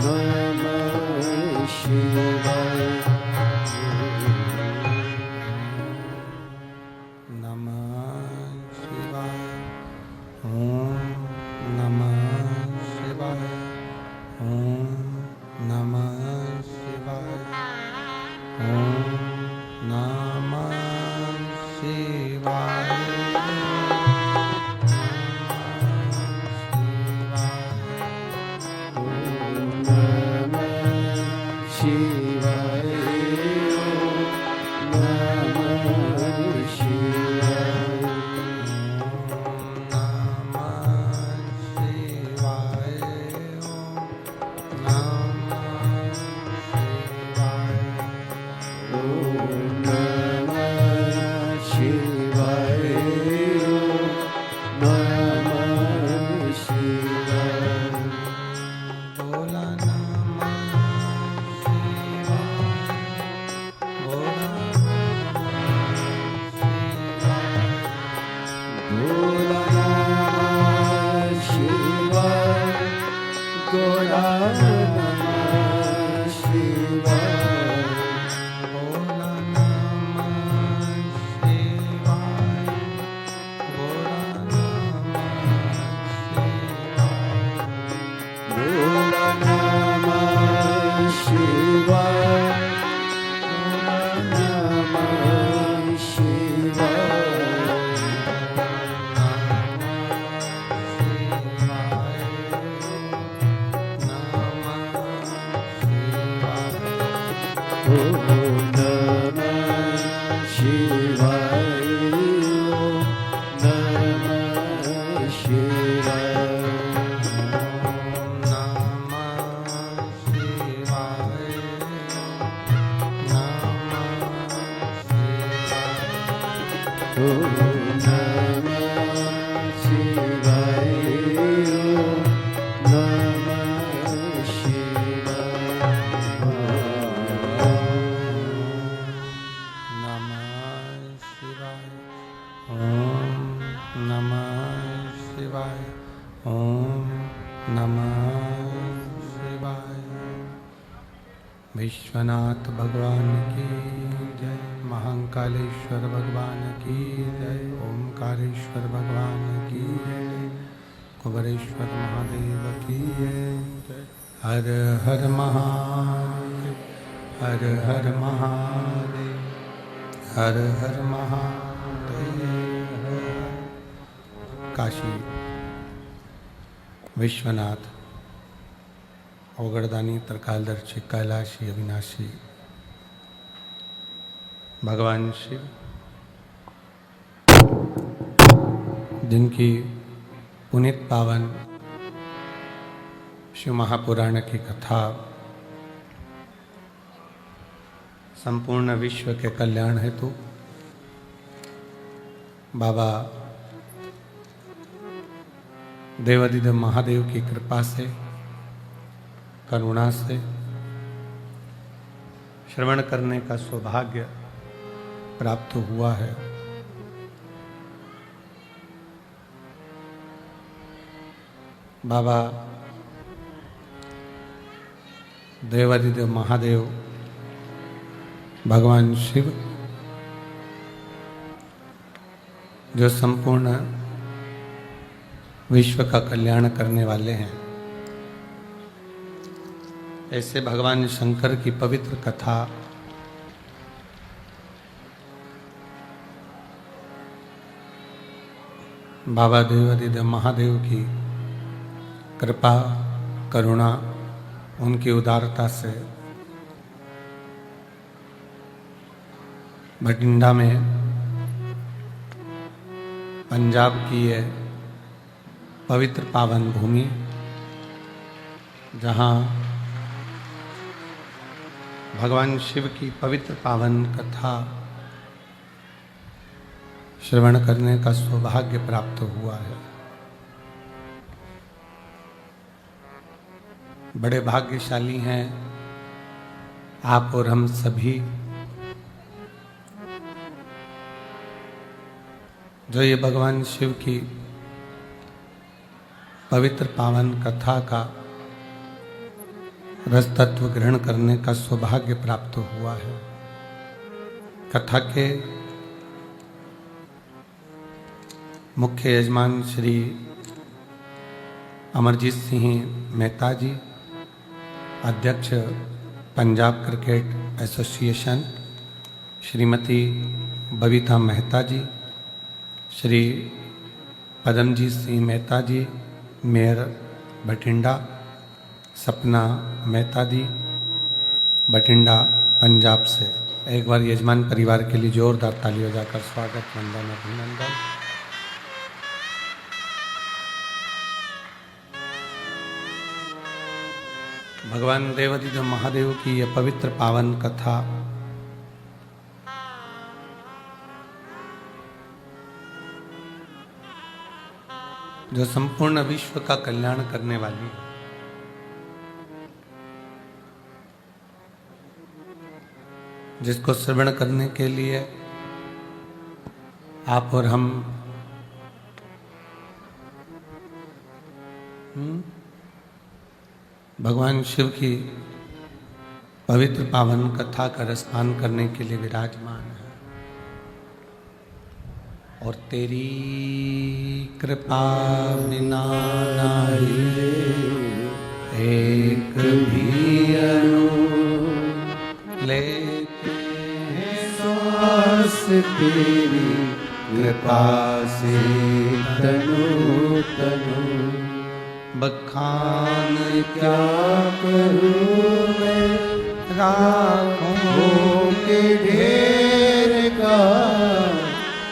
नमः शिवाय। विश्वनाथ भगवान की जय, महाकालेश्वर भगवान की जय, ओमकारेश्वर भगवान की जय, कुबरेश्वर महादेव की जय। हर हर महादेव, हर हर महादेव, हर हर महादेव। काशी विश्वनाथ ओगड़दानी त्रिकालदर्शी कैलाशी अविनाशी भगवान शिव, जिनकी पुनीत पावन शिव महापुराण की कथा संपूर्ण विश्व के कल्याण हेतु बाबा देवाधिदेव महादेव की कृपा से, करुणा से श्रवण करने का सौभाग्य प्राप्त हुआ है। बाबा देवाधिदेव महादेव भगवान शिव, जो संपूर्ण विश्व का कल्याण करने वाले हैं, ऐसे भगवान शंकर की पवित्र कथा बाबा देवाधिदेव महादेव की कृपा, करुणा, उनकी उदारता से भटिंडा में पंजाब की ये पवित्र पावन भूमि, जहाँ भगवान शिव की पवित्र पावन कथा श्रवण करने का सौभाग्य प्राप्त हुआ है। बड़े भाग्यशाली हैं आप और हम सभी, जो ये भगवान शिव की पवित्र पावन कथा का रस तत्व ग्रहण करने का सौभाग्य प्राप्त हुआ है। कथा के मुख्य यजमान श्री अमरजीत सिंह मेहता जी, अध्यक्ष पंजाब क्रिकेट एसोसिएशन, श्रीमती बबीता मेहता जी, श्री पदमजीत सिंह मेहता जी, मेयर बठिंडा, सपना मेहता दी बठिंडा पंजाब से। एक बार यजमान परिवार के लिए जोरदार ताली बजाकर स्वागत, वंदन, अभिनंदन। भगवान देवाधिदेव महादेव की यह पवित्र पावन कथा जो संपूर्ण विश्व का कल्याण करने वाली है, जिसको श्रवण करने के लिए आप और हम भगवान शिव की पवित्र पावन कथा का रसपान करने के लिए विराजमान है। और तेरी कृपा बिना नाहि एक भी अणु लेते हैं सांस तेरी कृपा से तनु तनु। बखान क्या करूं मैं राहों के ढेर का,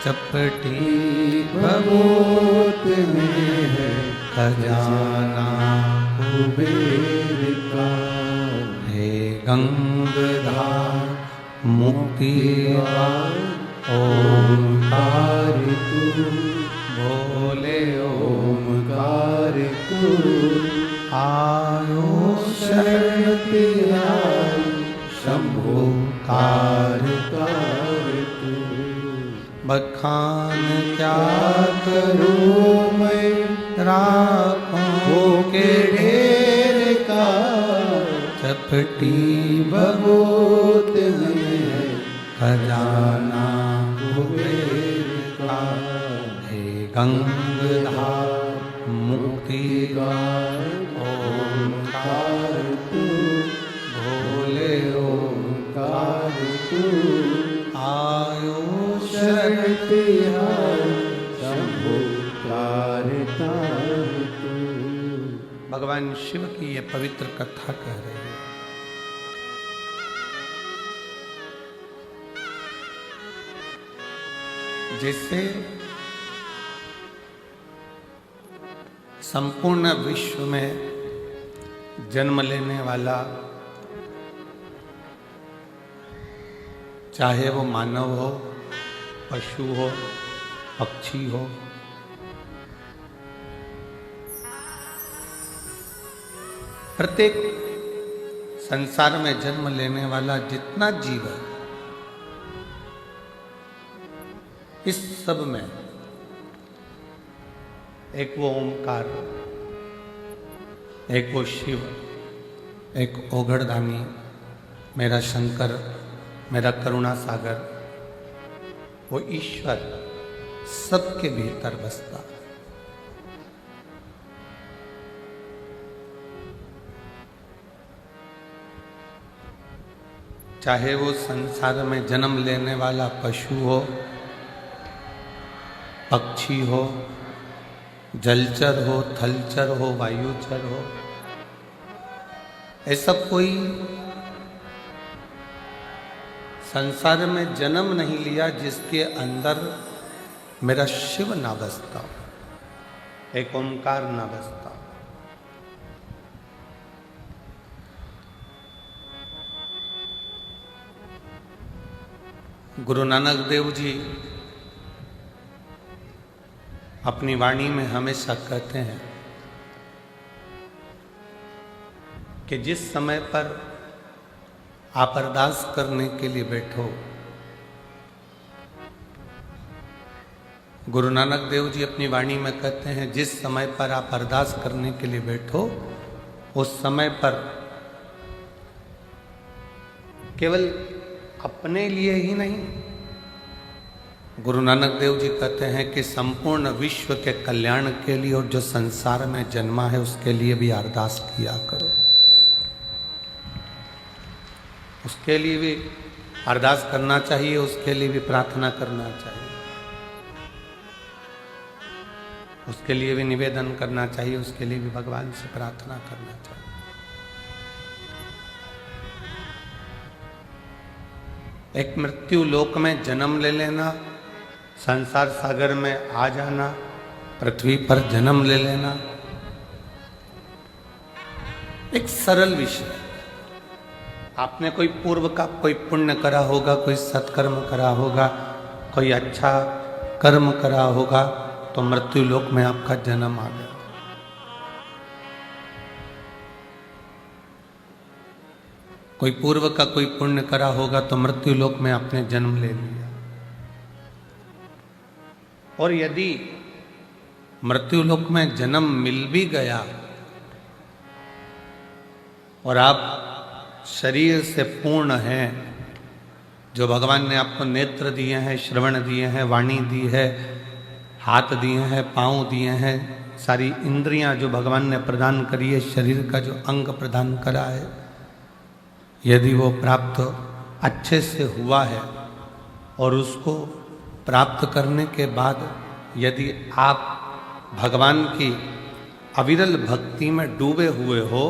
चपटी भगोत में है खजाना कुबेर का। हे गंगाधार मुक्ति ओंकार तू, बोले ओंकार तू, आयो शरण तिहारी शंभो कारकार तू। बखान क्या करूं मैं राखों के ढेर का, चपटी भगोत में खजाना कुबेर का। हे गंगाधार मुक्ति ओंकार तू, भोले ओंकार तू, आयो शरण तिहारी शंभो कारकार तू। भगवान शिव की ये पवित्र कथा कह रही है। जिससे संपूर्ण विश्व में जन्म लेने वाला, चाहे वो मानव हो, पशु हो, पक्षी हो, प्रत्येक संसार में जन्म लेने वाला जितना जीव है, इस सब में एक वो ओंकार, एक वो शिव, एक ओघड़दानी, मेरा शंकर, मेरा करुणा सागर, वो ईश्वर सबके भीतर बसता। चाहे वो संसार में जन्म लेने वाला पशु हो, पक्षी हो, जलचर हो, थलचर हो, वायुचर हो, ऐसा कोई संसार में जन्म नहीं लिया जिसके अंदर मेरा शिव ना बसता, एक ओंकार ना बसता। गुरु नानक देव जी अपनी वाणी में हमेशा कहते हैं कि जिस समय पर आप अरदास करने के लिए बैठो, गुरु नानक देव जी अपनी वाणी में कहते हैं जिस समय पर आप अरदास करने के लिए बैठो, उस समय पर केवल अपने लिए ही नहीं, गुरु नानक देव जी कहते हैं कि संपूर्ण विश्व के कल्याण के लिए और जो संसार में जन्मा है उसके लिए भी अरदास किया करो। उसके लिए भी अरदास करना चाहिए, उसके लिए भी प्रार्थना करना चाहिए, उसके लिए भी निवेदन करना चाहिए, उसके लिए भी भगवान से प्रार्थना करना चाहिए। एक मृत्यु लोक में जन्म ले लेना, संसार सागर में आ जाना, पृथ्वी पर जन्म ले लेना एक सरल विषय। आपने कोई पूर्व का कोई पुण्य करा होगा, कोई सत्कर्म करा होगा, कोई अच्छा कर्म करा होगा, तो मृत्यु लोक में आपका जन्म आ गया। कोई पूर्व का कोई पुण्य करा होगा तो मृत्यु लोक में आपने जन्म ले लिया। और यदि मृत्यु लोक में जन्म मिल भी गया और आप शरीर से पूर्ण हैं, जो भगवान ने आपको नेत्र दिए हैं, श्रवण दिए हैं, वाणी दी है, हाथ दिए हैं, पांव दिए हैं, सारी इंद्रियां जो भगवान ने प्रदान करी है, शरीर का जो अंग प्रदान करा है, यदि वो प्राप्त अच्छे से हुआ है और उसको प्राप्त करने के बाद यदि आप भगवान की अविरल भक्ति में डूबे हुए हो,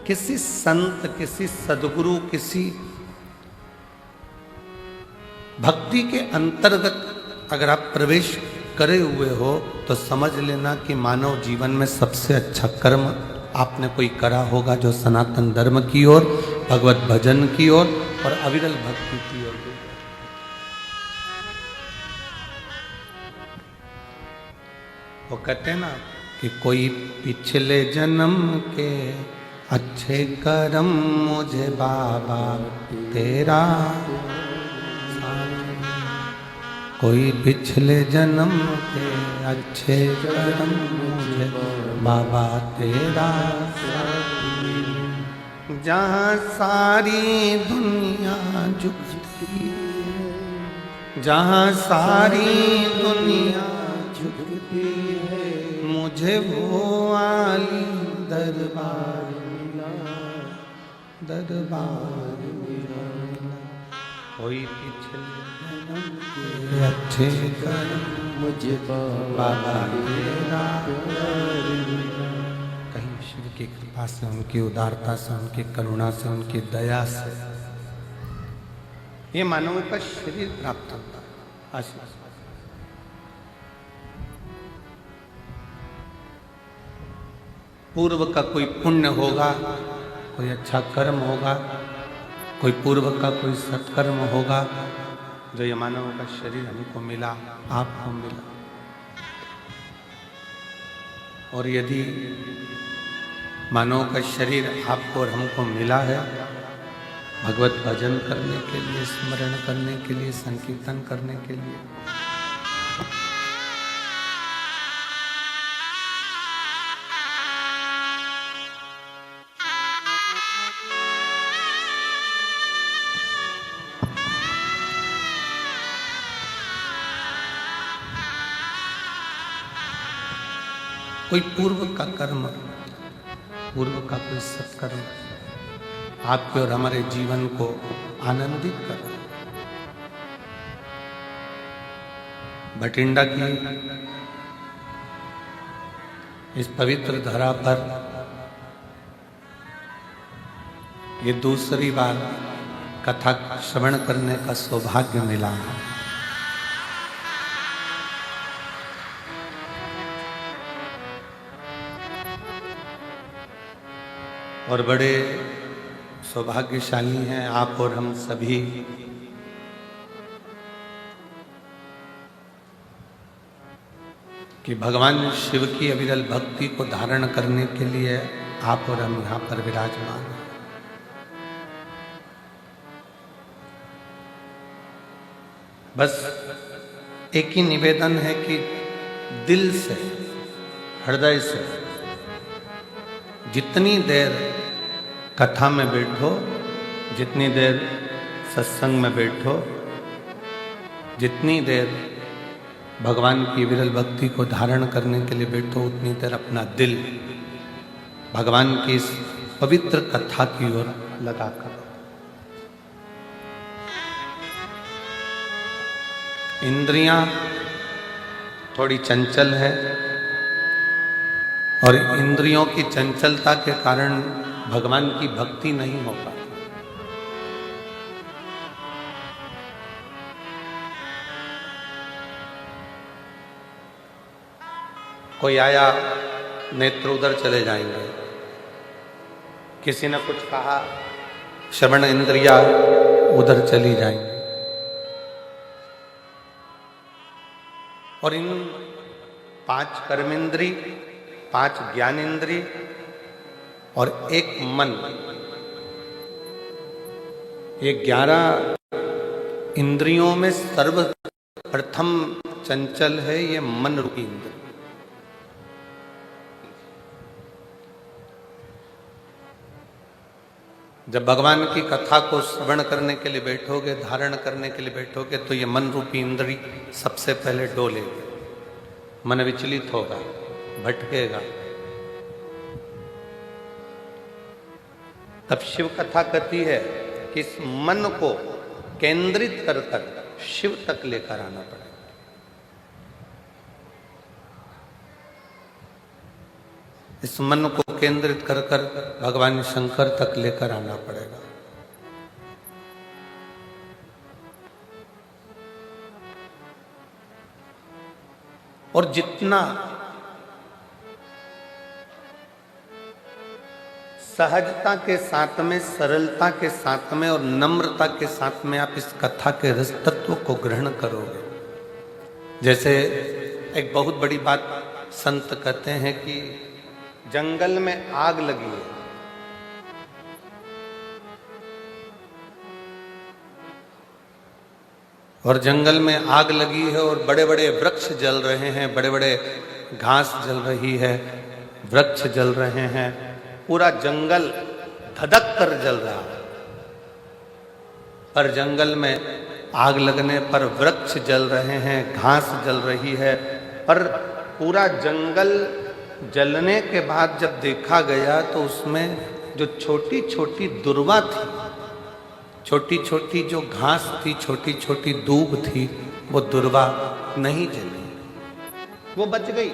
किसी संत, किसी सद्गुरु, किसी भक्ति के अंतर्गत अगर आप प्रवेश करे हुए हो, तो समझ लेना कि मानव जीवन में सबसे अच्छा कर्म आपने कोई करा होगा जो सनातन धर्म की ओर, भगवत भजन की ओर और अविरल भक्ति की ओर। वो कहते हैं ना कि कोई पिछले जन्म के अच्छे कर्म मुझे बाबा तेरा, कोई पिछले जन्म के अच्छे कर्म मुझे बाबा तेरा, जहाँ सारी दुनिया झुकती है, जहाँ सारी दुनिया झुकती है, मुझे वो आली दरबार मिला, दरबार मिला। कोई पिछले जन्म के अच्छे कर्म मुझे बाबा तेरा, कहीं शिव की कृपा से, उनकी उदारता से, उनकी करुणा से, उनकी दया से ये मानव का शरीर प्राप्त होता है। आशीष पूर्व का कोई पुण्य होगा, कोई अच्छा कर्म होगा, कोई पूर्व का कोई सत्कर्म होगा, जो ये मानव का शरीर हमको मिला, आपको मिला। और यदि मानव का शरीर आपको और हमको मिला है भगवत भजन करने के लिए, स्मरण करने के लिए, संकीर्तन करने के लिए, कोई पूर्व का कर्म, पूर्व का कोई सत्कर्म आपके और हमारे जीवन को आनंदित कर। भटिंडा की इस पवित्र धरा पर ये दूसरी बार कथा श्रवण करने का सौभाग्य मिला है। और बड़े सौभाग्यशाली हैं आप और हम सभी कि भगवान शिव की अविरल भक्ति को धारण करने के लिए आप और हम यहाँ पर विराजमान हैं। बस एक ही निवेदन है कि दिल से, हृदय से जितनी देर कथा में बैठो, जितनी देर सत्संग में बैठो, जितनी देर भगवान की विरल भक्ति को धारण करने के लिए बैठो, उतनी देर अपना दिल भगवान की इस पवित्र कथा की ओर लगा कर। इंद्रियां थोड़ी चंचल है और इंद्रियों की चंचलता के कारण भगवान की भक्ति नहीं हो पाती। कोई आया, नेत्र उधर चले जाएंगे, किसी ने कुछ कहा, श्रवण इंद्रिया उधर चली जाएंगी। और इन 5 कर्मेंद्री, 5 ज्ञानेंद्री और 1 मन, ये 11 इंद्रियों में सर्वप्रथम चंचल है ये मन रूपी इंद्र। जब भगवान की कथा को श्रवण करने के लिए बैठोगे, धारण करने के लिए बैठोगे, तो ये मन रूपी इंद्री सबसे पहले डोलेगी, मन विचलित होगा, भटकेगा। तब शिव कथा कहती है कि इस मन को केंद्रित कर कर शिव तक लेकर आना पड़ेगा। इस मन को केंद्रित कर कर भगवान शंकर तक लेकर आना पड़ेगा। और जितना सहजता के साथ में, सरलता के साथ में और नम्रता के साथ में आप इस कथा के रस तत्व को ग्रहण करोगे। जैसे एक बहुत बड़ी बात संत कहते हैं कि जंगल में आग लगी है, और जंगल में आग लगी है और बड़े बड़े वृक्ष जल रहे हैं, बड़े बड़े घास जल रही है, वृक्ष जल रहे हैं, पूरा जंगल धधक कर जल रहा है। पर जंगल में आग लगने पर वृक्ष जल रहे हैं, घास जल रही है, पर पूरा जंगल जलने के बाद जब देखा गया तो उसमें जो छोटी छोटी दुर्वा थी, छोटी छोटी जो घास थी, छोटी छोटी दूब थी, वो दुर्वा नहीं जली, वो बच गई।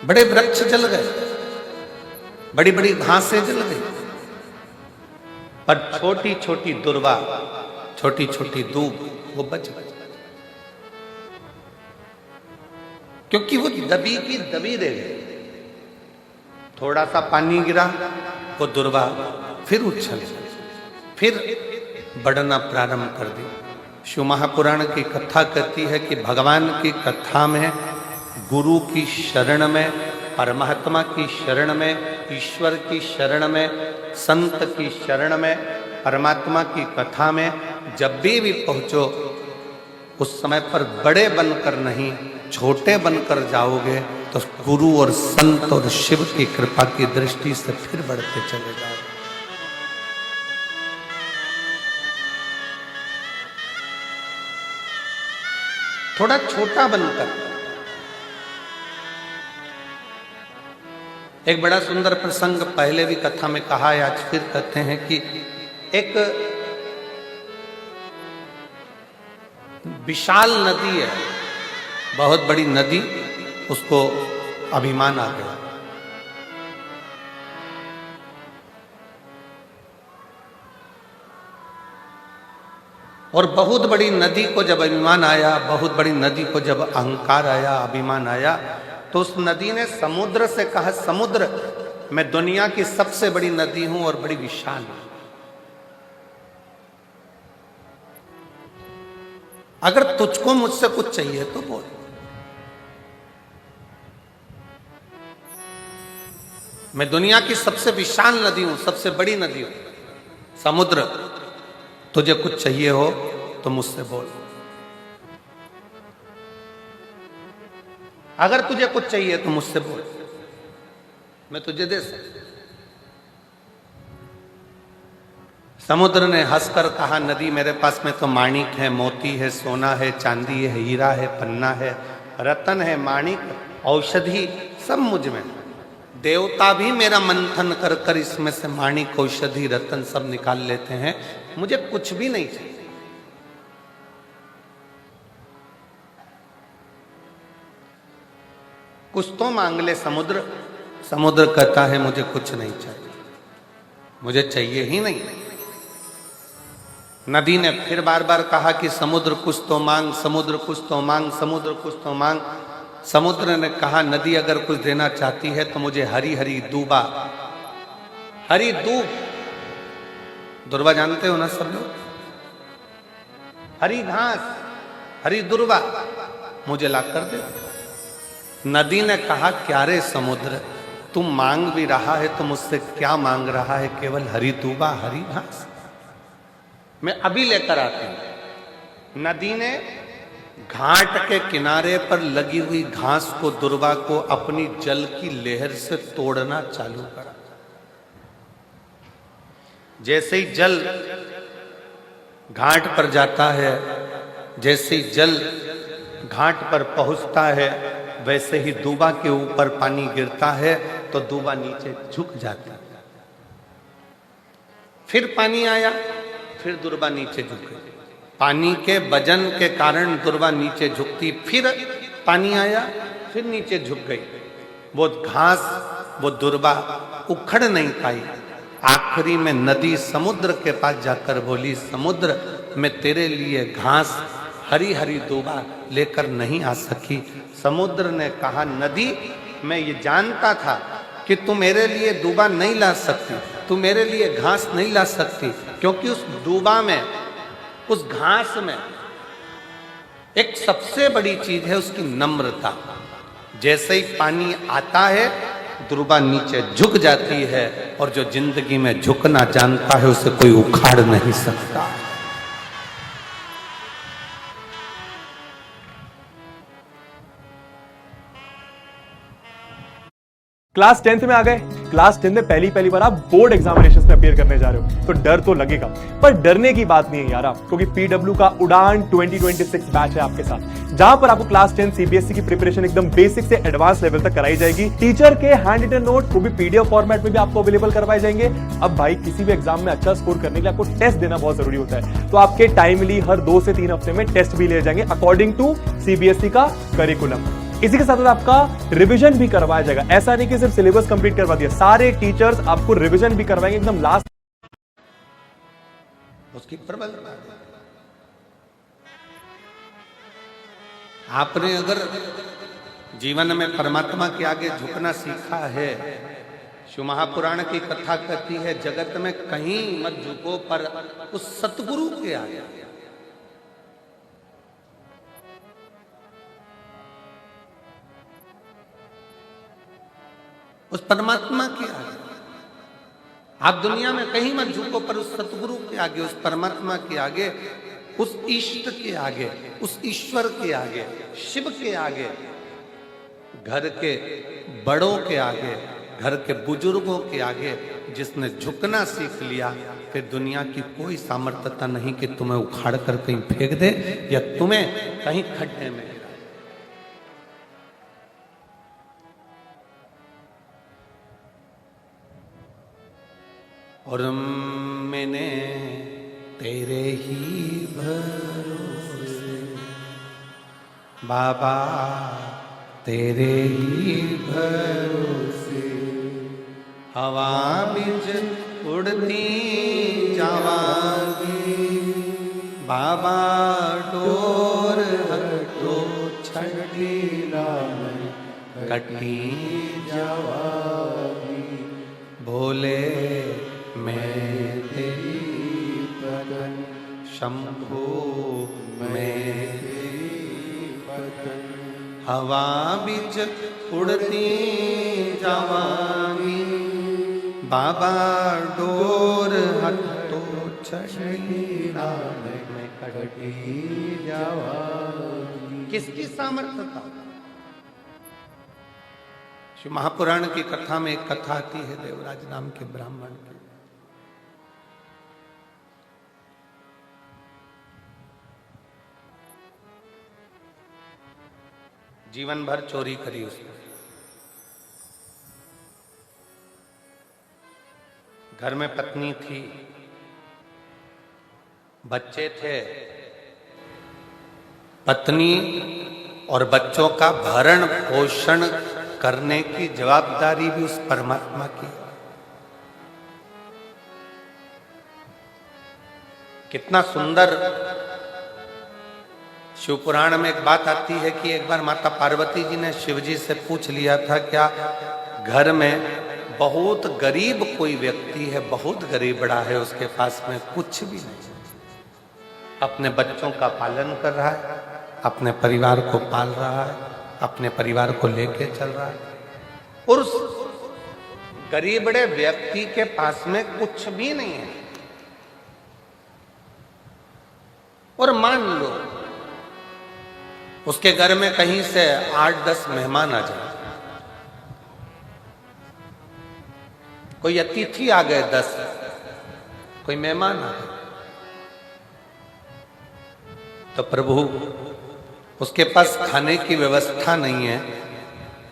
बड़े वृक्ष जल गए, बड़ी बड़ी घासें जल गई, पर छोटी छोटी दुर्वा, छोटी छोटी दूब वो बच गई, क्योंकि वो दबी की दबी रह गई। थोड़ा सा पानी गिरा, वो दुर्वा फिर उछल, फिर बढ़ना प्रारंभ कर दी। शिव महापुराण की कथा कहती है कि भगवान की कथा में, गुरु की शरण में, परमात्मा की शरण में, ईश्वर की शरण में, संत की शरण में, परमात्मा की कथा में जब भी पहुंचो, उस समय पर बड़े बनकर नहीं, छोटे बनकर जाओगे तो गुरु और संत और शिव की कृपा की दृष्टि से फिर बढ़ते चले जाओगे। थोड़ा छोटा बनकर। एक बड़ा सुंदर प्रसंग पहले भी कथा में कहा है, आज फिर कहते हैं कि एक विशाल नदी है, बहुत बड़ी नदी, उसको अभिमान आ गया। और बहुत बड़ी नदी को जब अभिमान आया, बहुत बड़ी नदी को जब अहंकार आया, अभिमान आया, तो उस नदी ने समुद्र से कहा, समुद्र, मैं दुनिया की सबसे बड़ी नदी हूं और बड़ी विशाल हूं। अगर तुझको मुझसे कुछ चाहिए तो बोल। मैं दुनिया की सबसे विशाल नदी हूं, सबसे बड़ी नदी हूं, समुद्र, तुझे कुछ चाहिए हो तो मुझसे बोल। अगर तुझे कुछ चाहिए तो मुझसे बोल। मैं तुझे दे सकता। समुद्र ने हंसकर कहा, नदी मेरे पास में तो माणिक है, मोती है, सोना है, चांदी है, हीरा है, पन्ना है, रतन है, माणिक, औषधि सब मुझ में। देवता भी मेरा मंथन कर कर इसमें से माणिक, औषधि, रतन सब निकाल लेते हैं, मुझे कुछ भी नहीं चाहिए। कुछ तो मांग ले समुद्र। समुद्र कहता है मुझे कुछ नहीं चाहिए, मुझे चाहिए ही नहीं। नदी ने फिर बार बार कहा कि समुद्र कुछ तो मांग, समुद्र कुछ तो मांग, समुद्र कुछ तो मांग। समुद्र ने कहा, नदी अगर कुछ देना चाहती है तो मुझे हरी हरी दूबा, हरी दूब, दुर्वा जानते हो ना सब लोग, हरी घास, हरी दुर्वा मुझे ला कर दे। नदी ने कहा, क्या रे समुद्र, तुम मांग भी रहा है तो मुझसे क्या मांग रहा है? केवल हरी दूबा, हरी घास। मैं अभी लेकर आती हूं। नदी ने घाट के किनारे पर लगी हुई घास को, दुर्वा को अपनी जल की लहर से तोड़ना चालू करा। जैसे ही जल घाट पर जाता है, जैसे ही जल घाट पर पहुंचता है, वैसे ही दूबा के ऊपर पानी गिरता है तो दूबा नीचे झुक जाता है। फिर पानी आया, फिर दुर्वा नीचे झुक गई। पानी के वजन के कारण दुर्वा नीचे झुकती, फिर पानी आया, फिर नीचे झुक गई। वो घास, वो दुर्वा उखड़ नहीं पाई। आखिरी में नदी समुद्र के पास जाकर बोली, समुद्र मैं तेरे लिए घास, हरी हरी दूबा लेकर नहीं आ सकी। समुद्र ने कहा, नदी मैं ये जानता था कि तू मेरे लिए दूबा नहीं ला सकती, तू मेरे लिए घास नहीं ला सकती, क्योंकि उस दूबा में, उस घास में एक सबसे बड़ी चीज है उसकी नम्रता। जैसे ही पानी आता है दूबा नीचे झुक जाती है, और जो जिंदगी में झुकना जानता है उसे कोई उखाड़ नहीं सकता। क्लास 10th में आ गए। क्लास 10th में पहली बार आप बोर्ड एग्जामिनेशंस में अपियर करने जा रहे हो, तो डर तो लगेगा, पर डरने की बात नहीं है यार आप, क्योंकि पीडब्ल्यू का उड़ान 2026 बैच है आपके साथ, जहां पर आपको क्लास 10 सीबीएसई की प्रिपरेशन एकदम बेसिक से एडवांस लेवल तक कराई जाएगी। टीचर के हैंड रिटन नोट वो भी पीडीएफ फॉर्मेट में भी आपको अवेलेबल करवाए जाएंगे। अब भाई किसी भी एग्जाम में अच्छा स्कोर करने के लिए आपको टेस्ट देना बहुत जरूरी होता है, तो आपके टाइमली हर 2 से 3 हफ्ते में टेस्ट भी लिए जाएंगे अकॉर्डिंग टू सीबीएसई का करिकुलम। इसी के साथ साथ आपका रिवीजन भी करवाया जाएगा। ऐसा नहीं कि सिर्फ सिलेबस कंप्लीट करवा दिया, सारे टीचर्स आपको रिवीजन भी करवाएंगे एकदम लास्ट उसकी प्रबल। आपने अगर जीवन में परमात्मा के आगे झुकना सीखा है, शिव महापुराण की कथा कहती है, जगत में कहीं मत झुको पर उस सतगुरु के आगे, उस परमात्मा के आगे। आप दुनिया में कहीं मत झुको पर उस सतगुरु के आगे, उस परमात्मा के आगे, उस इष्ट के आगे, उस ईश्वर के आगे, शिव के आगे, घर के बड़ों के आगे, घर के बुजुर्गों के आगे जिसने झुकना सीख लिया, फिर दुनिया की कोई सामर्थ्यता नहीं कि तुम्हें उखाड़ कर कहीं फेंक दे या तुम्हें कहीं खड्डे में। और मैंने तेरे ही भरोसे बाबा, तेरे ही भरोसे हवा बिच उड़ती जावांगी, बाबा डोर हटो छठी राम कटी जावांगी, भोले मैं तेरी पदन, शंभो मैं तेरी पदन, हवा बिच उड़ती जावांगी, बाबा डोर हटो छठी राम में कटी जावांगी। किसकी सामर्थ्यता? शिव महापुराण की कथा में एक कथा आती है देवराज नाम के ब्राह्मण की। जीवन भर चोरी करी उसने, घर में पत्नी थी, बच्चे थे, पत्नी और बच्चों का भरण पोषण करने की जवाबदारी भी उस परमात्मा की। कितना सुंदर शिव पुराण में एक बात आती है कि एक बार माता पार्वती जी ने शिव जी से पूछ लिया था, क्या घर में बहुत गरीब कोई व्यक्ति है, बहुत गरीबड़ा है, उसके पास में कुछ भी नहीं, अपने बच्चों का पालन कर रहा है, अपने परिवार को पाल रहा है, अपने परिवार को लेके चल रहा है, और उस गरीबड़े व्यक्ति के पास में कुछ भी नहीं है। और मान लो उसके घर में कहीं से 8-10 मेहमान आ जाए, कोई अतिथि आ गए 10, कोई मेहमान आ गए, तो प्रभु उसके पास खाने की व्यवस्था नहीं है,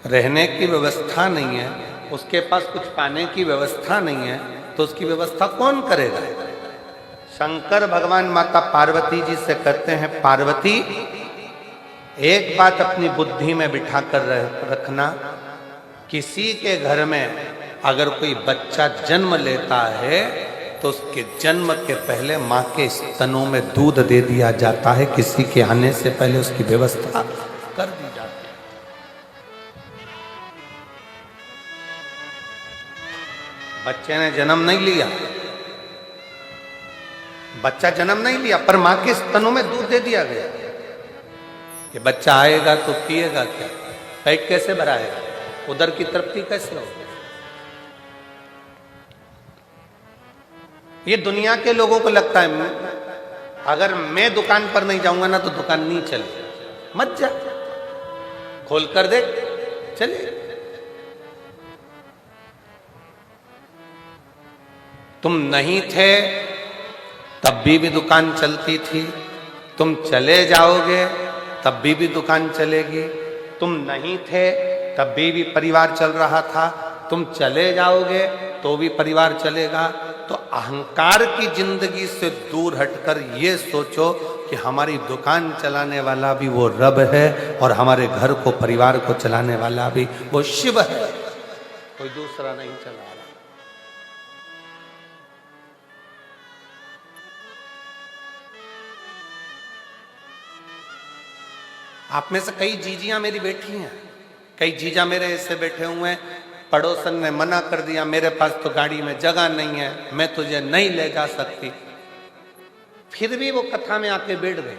रहने की व्यवस्था नहीं है, उसके पास कुछ पाने की व्यवस्था नहीं है, तो उसकी व्यवस्था कौन करेगा? शंकर भगवान माता पार्वती जी से कहते हैं, पार्वती एक बात अपनी बुद्धि में बिठा कर रखना, किसी के घर में अगर कोई बच्चा जन्म लेता है तो उसके जन्म के पहले माँ के स्तनों में दूध दे दिया जाता है, किसी के आने से पहले उसकी व्यवस्था कर दी जाती है। बच्चे ने जन्म नहीं लिया, बच्चा जन्म नहीं लिया, पर माँ के स्तनों में दूध दे दिया गया कि बच्चा आएगा तो पिएगा क्या, पेट कैसे भराएगा, उधर की तृप्ति कैसे होगी। ये दुनिया के लोगों को लगता है अगर मैं दुकान पर नहीं जाऊंगा ना तो दुकान नहीं चले, मत जा, खोल कर देख, चले। तुम नहीं थे तब भी दुकान चलती थी, तुम चले जाओगे तब भी दुकान चलेगी, तुम नहीं थे तब भी परिवार चल रहा था, तुम चले जाओगे तो भी परिवार चलेगा। तो अहंकार की जिंदगी से दूर हटकर ये सोचो कि हमारी दुकान चलाने वाला भी वो रब है और हमारे घर को, परिवार को चलाने वाला भी वो शिव है, कोई दूसरा नहीं चला रहा। आप में से कई जीजियां मेरी बैठी हैं, कई जीजा मेरे ऐसे बैठे हुए हैं, पड़ोसन ने मना कर दिया, मेरे पास तो गाड़ी में जगह नहीं है, मैं तुझे नहीं ले जा सकती, फिर भी वो कथा में आके बैठ गए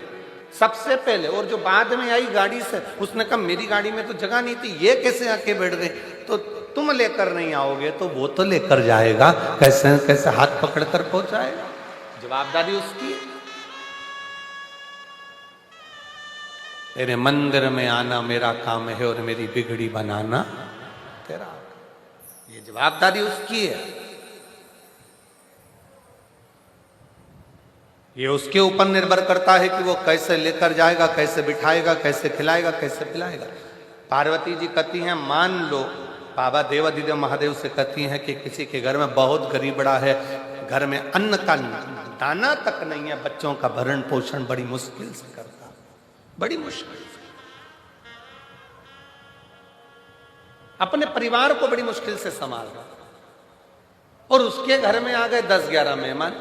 सबसे पहले। और जो बाद में आई गाड़ी से, उसने कहा मेरी गाड़ी में तो जगह नहीं थी, ये कैसे आके बैठ गए? तो तुम लेकर नहीं आओगे तो वो तो लेकर जाएगा, कैसे कैसे हाथ पकड़ कर पहुंचाएगा, जवाबदारी उसकी है। तेरे मंदिर में आना मेरा काम है और मेरी बिगड़ी बनाना तेरा, ये जवाबदारी उसकी है। ये उसके ऊपर निर्भर करता है कि वो कैसे लेकर जाएगा, कैसे बिठाएगा, कैसे खिलाएगा, कैसे पिलाएगा। पार्वती जी कहती हैं, मान लो बाबा देवाधिदेव महादेव से कहती हैं कि किसी के घर में बहुत गरीबड़ा है, घर में अन्न का दाना तक नहीं है, बच्चों का भरण पोषण बड़ी मुश्किल से करता, बड़ी मुश्किल से, अपने परिवार को बड़ी मुश्किल से संभाल रहा, और उसके घर में आ गए 10-11 मेहमान।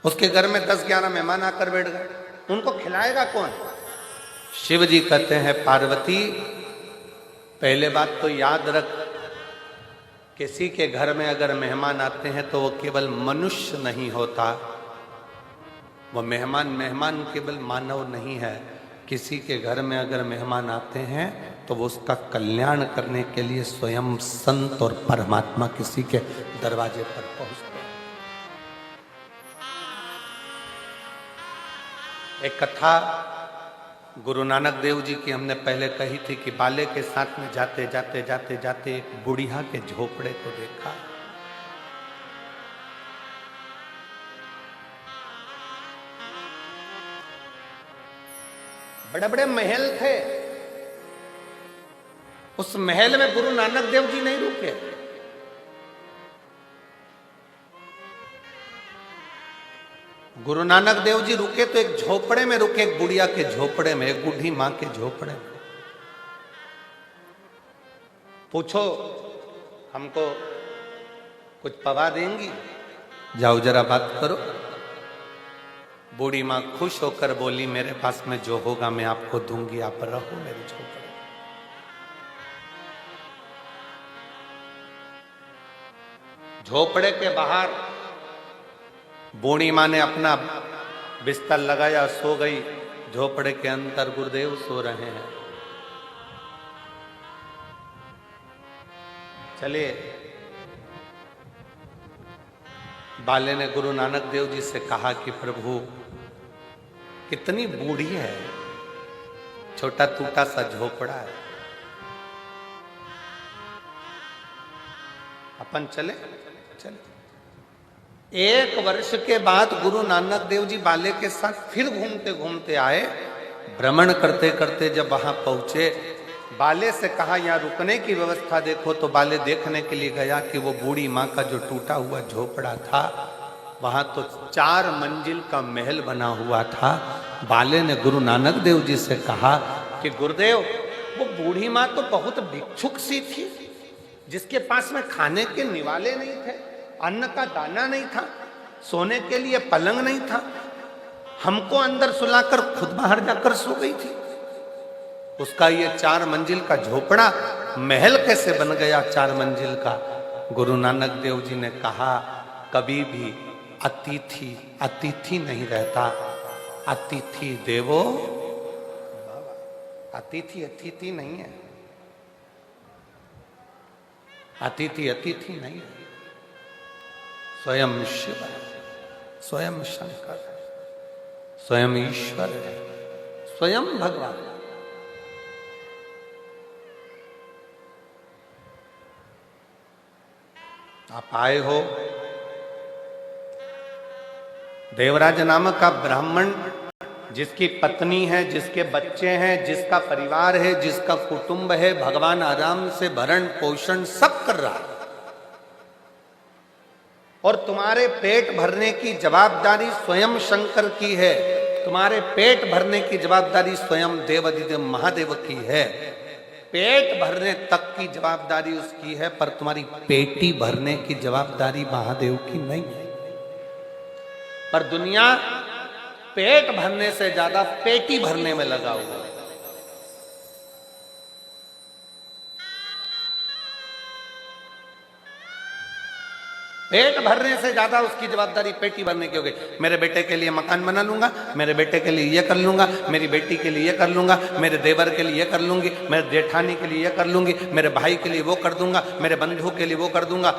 उसके घर में 10-11 मेहमान आकर बैठ गए, उनको खिलाएगा कौन? शिव जी कहते हैं, पार्वती पहले बात तो याद रख, किसी के घर में अगर मेहमान आते हैं तो वो केवल मनुष्य नहीं होता, वो मेहमान केवल मानव नहीं है। किसी के घर में अगर मेहमान आते हैं तो वो उसका कल्याण करने के लिए स्वयं संत और परमात्मा किसी के दरवाजे पर पहुंचते हैं। एक कथा गुरु नानक देव जी की हमने पहले कही थी कि बाले के साथ में जाते जाते जाते जाते एक बुढ़िया के झोपड़े को देखा। बड़े बड़े महल थे, उस महल में गुरु नानक देव जी नहीं रुके। गुरु नानक देव जी रुके तो एक झोपड़े में रुके, एक बुढ़िया के झोपड़े में, एक बूढ़ी मां के झोपड़े में। पूछो हमको कुछ पवा देंगी? जाओ जरा बात करो। बूढ़ी मां खुश होकर बोली, मेरे पास में जो होगा मैं आपको दूंगी, आप रहो मेरे झोपड़े। झोपड़े के बाहर बूढ़ी मां ने अपना बिस्तर लगाया, सो गई। झोपड़े के अंदर गुरुदेव सो रहे हैं। चलिए, बाले ने गुरु नानक देव जी से कहा कि प्रभु कितनी बूढ़ी है, छोटा टूटा सा झोपड़ा है, अपन चले? चले। एक वर्ष के बाद गुरु नानक देव जी बाले के साथ फिर घूमते घूमते आए। भ्रमण करते करते जब वहां पहुंचे, बाले से कहा यहाँ रुकने की व्यवस्था देखो। तो बाले देखने के लिए गया कि वो बूढ़ी माँ का जो टूटा हुआ झोपड़ा था, वहां तो 4 मंजिल का महल बना हुआ था। बाले ने गुरु नानक देव जी से कहा कि गुरुदेव, वो बूढ़ी माँ तो बहुत भिक्षुक सी थी, जिसके पास में खाने के निवाले नहीं थे, अन्न का दाना नहीं था, सोने के लिए पलंग नहीं था, हमको अंदर सुलाकर खुद बाहर जाकर सो गई थी। उसका ये 4 मंजिल का झोपड़ा महल कैसे बन गया 4 मंजिल का? गुरु नानक देव जी ने कहा, कभी भी अतिथि अतिथि नहीं रहता, अतिथि देवो। अतिथि अतिथि नहीं है, अतिथि अतिथि नहीं है। स्वयं शिव है, स्वयं शंकर है, स्वयं ईश्वर है, स्वयं भगवान। आप आए हो, देवराज नामक का ब्राह्मण, जिसकी पत्नी है, जिसके बच्चे हैं, जिसका परिवार है, जिसका कुटुंब है, भगवान आराम से भरण पोषण सब कर रहा है, और तुम्हारे पेट भरने की जवाबदारी स्वयं शंकर की है, तुम्हारे पेट भरने की जवाबदारी स्वयं देवाधिदेव महादेव की है। पेट भरने तक की जवाबदारी उसकी है, पर तुम्हारी पेटी भरने की जवाबदारी महादेव की नहीं है। पर दुनिया पेट भरने से ज्यादा पेटी भरने में लगा हुआ है। पेट भरने से ज्यादा उसकी जवाबदारी पेटी भरने की हो गई। मेरे बेटे के लिए मकान बना लूंगा, मेरे बेटे के लिए ये कर लूंगा, मेरी बेटी के लिए ये कर लूंगा, मेरे देवर के लिए ये कर लूंगी, मेरे जेठानी के लिए ये कर लूंगी, मेरे भाई के लिए वो कर दूंगा, मेरे बंधु के लिए वो कर दूंगा।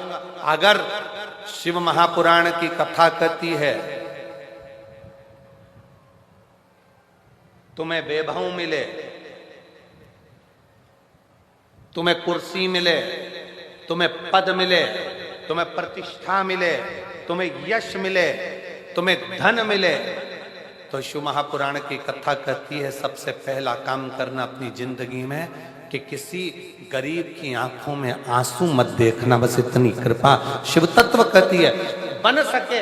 अगर शिव महापुराण की कथा कहती है, तुम्हें वैभव मिले, तुम्हें कुर्सी मिले, तुम्हें पद मिले, तुम्हें प्रतिष्ठा मिले, तुम्हें यश मिले, तुम्हें धन मिले, तो शिव महापुराण की कथा कहती है सबसे पहला काम करना अपनी जिंदगी में कि किसी गरीब की आंखों में आंसू मत देखना। बस इतनी कृपा शिव तत्व कहती है। बन सके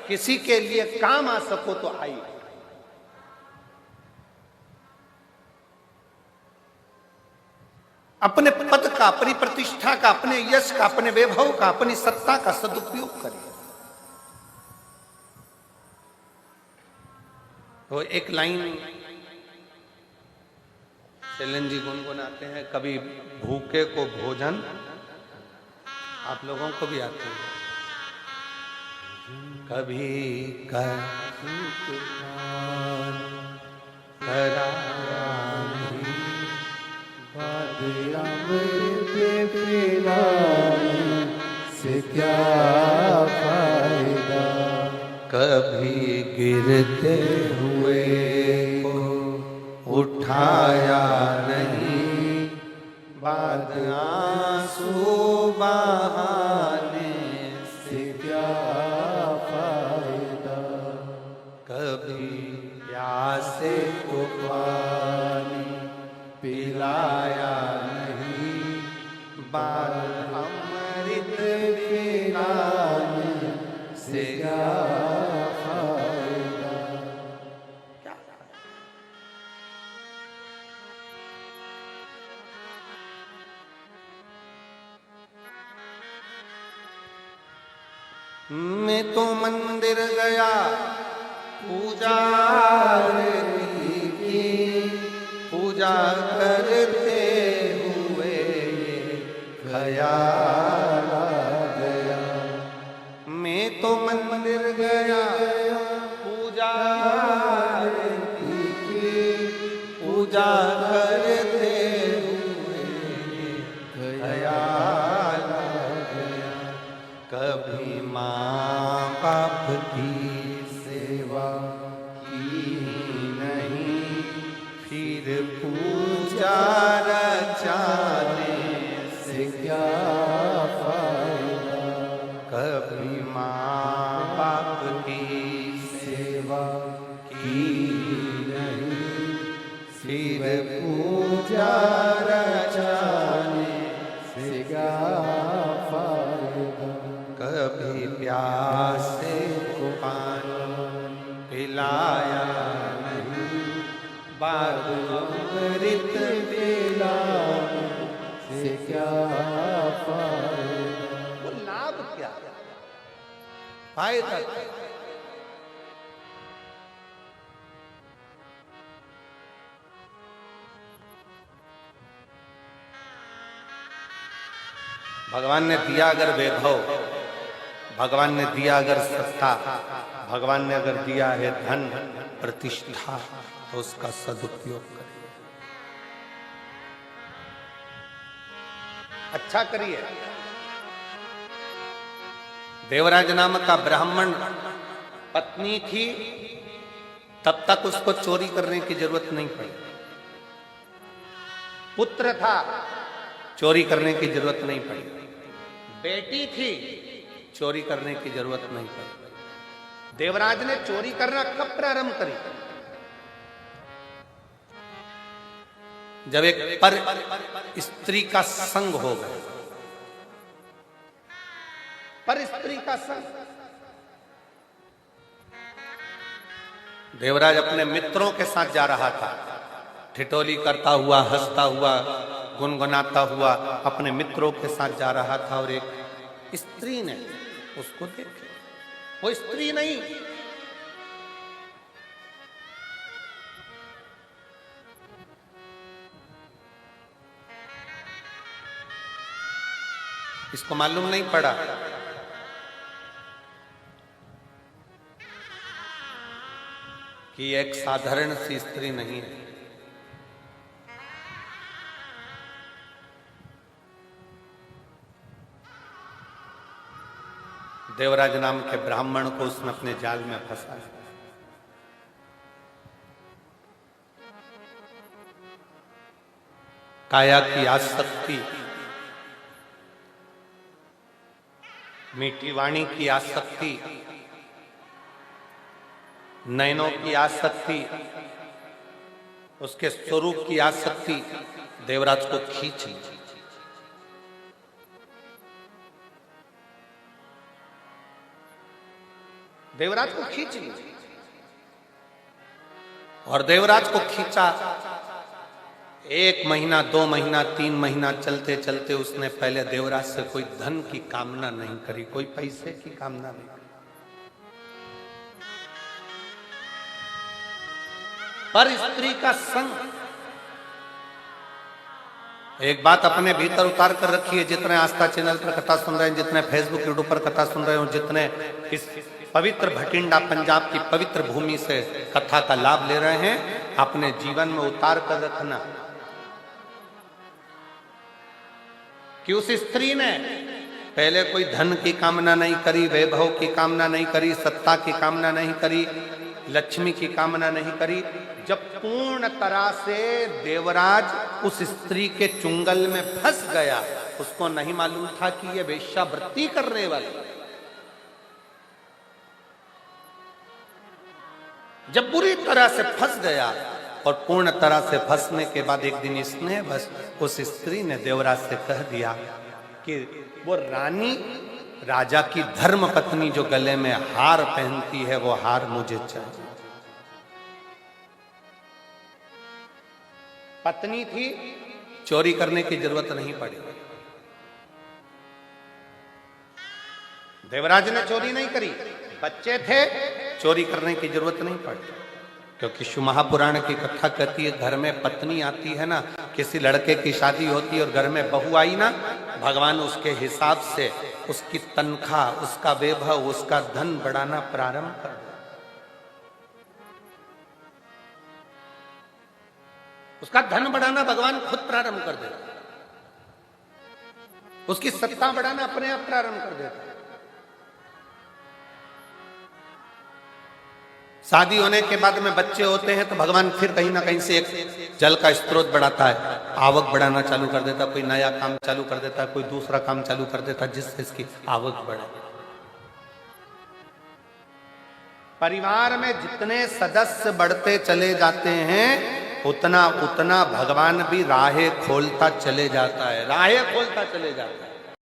किसी के लिए काम आ सको तो आई। अपने पद का, अपनी प्रतिष्ठा का, अपने यश का, अपने वैभव का, अपनी सत्ता का सदुपयोग करें। तो एक लाइन शैलेंद्र जी गुनगुनाते हैं, कभी भूखे को भोजन, आप लोगों को भी आते हैं, कभी से क्या फायदा, कभी गिरते हुए मैं तो मंदिर गया पूजा की, पूजा करते हुए ये ख्याल आ गया। मैं तो मंदिर गया पूजा की, पूजा करते हुए ये ख्याल आ गया। कभी माँ बाप की सेवा की नहीं, फिर पूजा रचाने से क्या फायदा। कभी माँ बाप की सेवा की नहीं, फिर पूजा रचाने से क्या फायदा। कभी प्यासे को पानी पिलाया नहीं, बाद अमृत पिलाने से क्या फायदा। वो लाभ क्या, फायदा क्या? भगवान ने दिया अगर वैभव, भगवान ने दिया अगर सत्ता, भगवान ने अगर दिया है धन प्रतिष्ठा, तो उसका सदुपयोग करिए, अच्छा करिए। देवराज नाम का ब्राह्मण पत्नी थी, तब तक उसको चोरी करने की जरूरत नहीं पड़ी। पुत्र था, चोरी करने की जरूरत नहीं पड़ी। बेटी थी, चोरी करने की जरूरत नहीं पड़ी। देवराज ने चोरी करना कब प्रारंभ करी? जब एक पर स्त्री का संग हो गया। पर स्त्री का संग। देवराज अपने मित्रों के साथ जा रहा था, ठिठोली करता हुआ, हंसता हुआ, गुनगुनाता हुआ अपने मित्रों के साथ जा रहा था, और एक स्त्री ने उसको देखा। वो स्त्री नहीं, इसको मालूम नहीं पड़ा कि एक साधारण सी स्त्री नहीं है। देवराज नाम के ब्राह्मण को उसने अपने जाल में फंसाया। काया की आसक्ति, मीठी वाणी की आसक्ति, नयनों की आसक्ति, उसके स्वरूप की आसक्ति देवराज को खींच ली। देवराज को खींच ली, और देवराज को खींचा। 1 महीना, 2 महीना, 3 महीना चलते चलते उसने पहले देवराज से कोई धन की कामना नहीं करी, कोई पैसे की कामना नहीं करी। पर स्त्री का संग। एक बात अपने भीतर उतार कर रखिए, जितने आस्था चैनल पर कथा सुन रहे हैं, जितने फेसबुक यूट्यूब पर कथा सुन रहे हो, जितने इस पवित्र भटिंडा पंजाब की पवित्र भूमि से कथा का लाभ ले रहे हैं, अपने जीवन में उतार कर रखना कि उस स्त्री ने पहले कोई धन की कामना नहीं करी, वैभव की कामना नहीं करी, सत्ता की कामना नहीं करी, लक्ष्मी की कामना नहीं करी। जब पूर्ण तरह से देवराज उस स्त्री के चुंगल में फंस गया, उसको नहीं मालूम था कि ये वेश्यावृत्ति करने वाली। जब बुरी तरह से फंस गया, और पूर्ण तरह से फंसने के बाद एक दिन इसने बस उस स्त्री ने देवराज से कह दिया कि वो रानी, राजा की धर्म पत्नी जो गले में हार पहनती है, वो हार मुझे चाहिए। पत्नी थी, चोरी करने की जरूरत नहीं पड़ी। देवराज ने चोरी नहीं करी, बच्चे थे, चोरी करने की जरूरत नहीं पड़ी। क्योंकि शिव महापुराण की कथा कहती है, घर में पत्नी आती है ना, किसी लड़के की शादी होती है और घर में बहू आई ना, भगवान उसके हिसाब से उसकी तनख्वाह, उसका वैभव, उसका धन बढ़ाना प्रारंभ कर दे। उसका धन बढ़ाना भगवान खुद प्रारंभ कर देता, उसकी सत्ता बढ़ाना अपने आप प्रारंभ कर देता। शादी होने के बाद में बच्चे होते हैं तो भगवान फिर कहीं ना कहीं से एक जल का स्रोत बढ़ाता है, आवक बढ़ाना चालू कर देता, कोई नया काम चालू कर देता, कोई दूसरा काम चालू कर देता, जिससे इसकी आवक बढ़े। परिवार में जितने सदस्य बढ़ते चले जाते हैं, उतना उतना भगवान भी राहें खोलता चले जाता है, राहें खोलता चले जाता है।